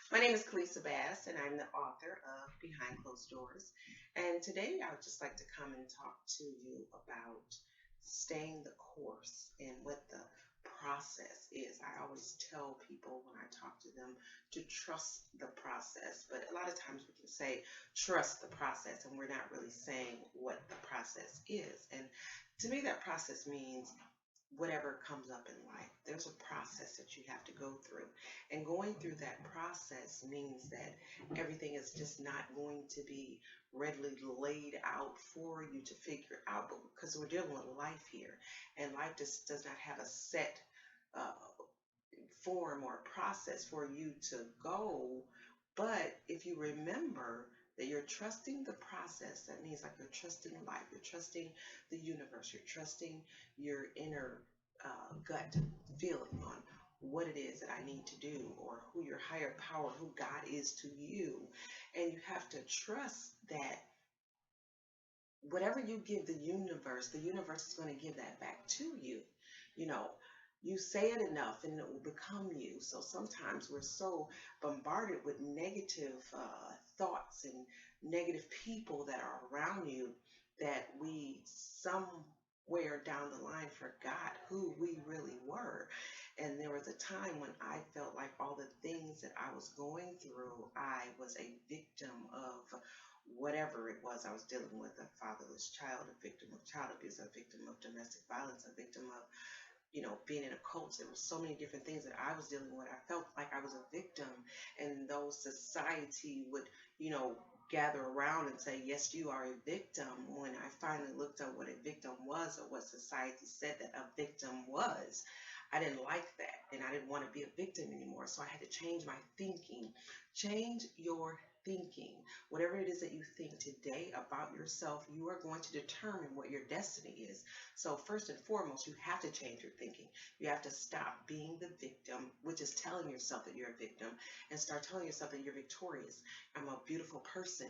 My name is Kelissa Bass, and I'm the author of Behind Closed Doors. And today I would just like to come and talk to you about staying the course and what the process is. I always tell people when I talk to them to trust the process, but a lot of times we can say trust the process, and we're not really saying what the process is. And to me, that process means whatever comes up in life. There's a process that you have to go through. And going through that process means that everything is just not going to be readily laid out for you to figure out, but because we're dealing with life here, and life just does not have a set uh, form or process for you to go. But if you remember that you're trusting the process, that means like you're trusting life, you're trusting the universe, you're trusting your inner gut feeling on what it is that I need to do, or who your higher power, who God is to you. And you have to trust that whatever you give the universe is going to give that back to you. You know, you say it enough and it will become you. So sometimes we're so bombarded with negative thoughts and negative people that are around you that we somewhere down the line forgot who we really were. And there was a time when I felt like all the things that I was going through, I was a victim of whatever it was I was dealing with, a fatherless child, a victim of child abuse, a victim of domestic violence, a victim of, being in a cult. There were so many different things that I was dealing with. I felt like I was a victim, and though society would, you know, gather around and say, yes, you are a victim, when I finally looked up what a victim was or what society said that a victim was, I didn't like that, and I didn't want to be a victim anymore. So I had to change my thinking. Change your thinking. Whatever it is that you think today about yourself, you are going to determine what your destiny is. So, first and foremost, you have to change your thinking. You have to stop being the victim, which is telling yourself that you're a victim, and start telling yourself that you're victorious. I'm a beautiful person.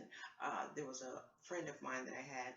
There was a friend of mine that I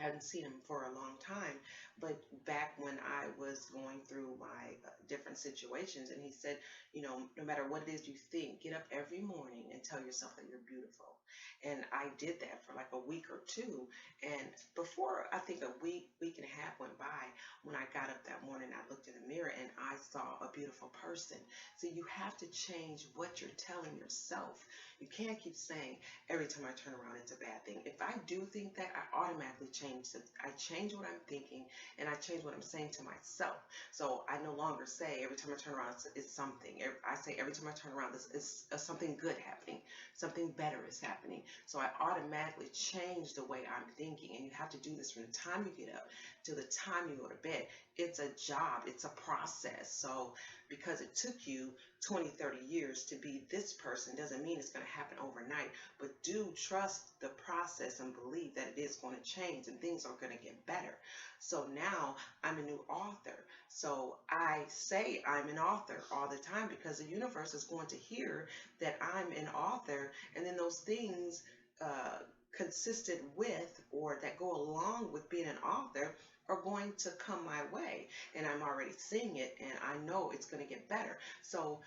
hadn't seen him for a long time, but back when I was going through my different situations, and he said, no matter what it is you think, get up every morning and tell yourself that you're beautiful. And I did that for like a week or two. And before I think a week and a half went by, when I got up that morning, I looked in the mirror and I saw a beautiful person. So you have to change what you're telling yourself. You can't keep saying, every time I turn around, it's a bad thing. If I do think that, I automatically change it. I change what I'm thinking, and I change what I'm saying to myself. So I no longer say every time I turn around, it's something. I say every time I turn around, it's something good happening, something better is happening. So I automatically change the way I'm thinking, and you have to do this from the time you get up to the time you go to bed. It's a job, it's a process. So because it took you 20, 30 years to be this person doesn't mean it's going to happen overnight, but do trust the process and believe that it is going to change and things are going to get better. So now I'm a new author. So I say I'm an author all the time because the universe is going to hear that I'm an author, and then those things uh, consistent with or that go along with being an author are going to come my way, and I'm already seeing it, and I know it's going to get better. So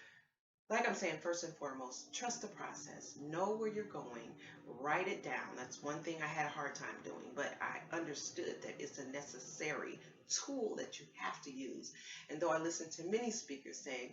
like I'm saying, first and foremost, trust the process. Know where you're going. Write it down. That's one thing I had a hard time doing, but I understood that it's a necessary tool that you have to use. And though I listened to many speakers saying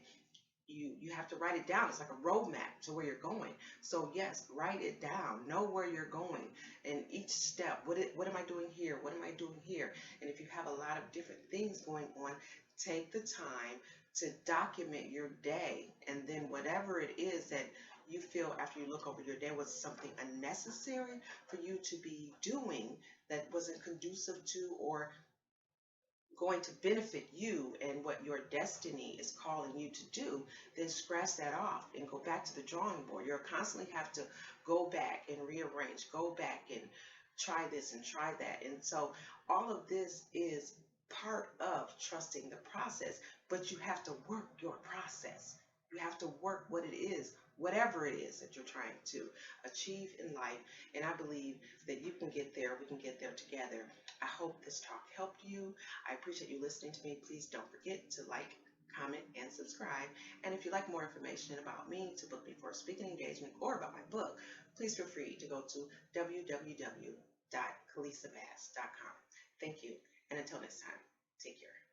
you have to write it down, it's like a roadmap to where you're going. So yes, write it down. Know where you're going, and each step. What am I doing here? What am I doing here? And if you have a lot of different things going on, take the time to document your day, and then whatever it is that you feel after you look over your day was something unnecessary for you to be doing, that wasn't conducive to or going to benefit you and what your destiny is calling you to do, then scratch that off and go back to the drawing board. You'll constantly have to go back and rearrange, go back and try this and try that. And so all of this is part of trusting the process, but you have to work your process. You have to work what it is, whatever it is that you're trying to achieve in life. And I believe that you can get there. We can get there together. I hope this talk helped you. I appreciate you listening to me. Please don't forget to like, comment, and subscribe. And if you'd like more information about me, to book me for a speaking engagement, or about my book, please feel free to go to www.KelissaBass.com. Thank you, and until next time, take care.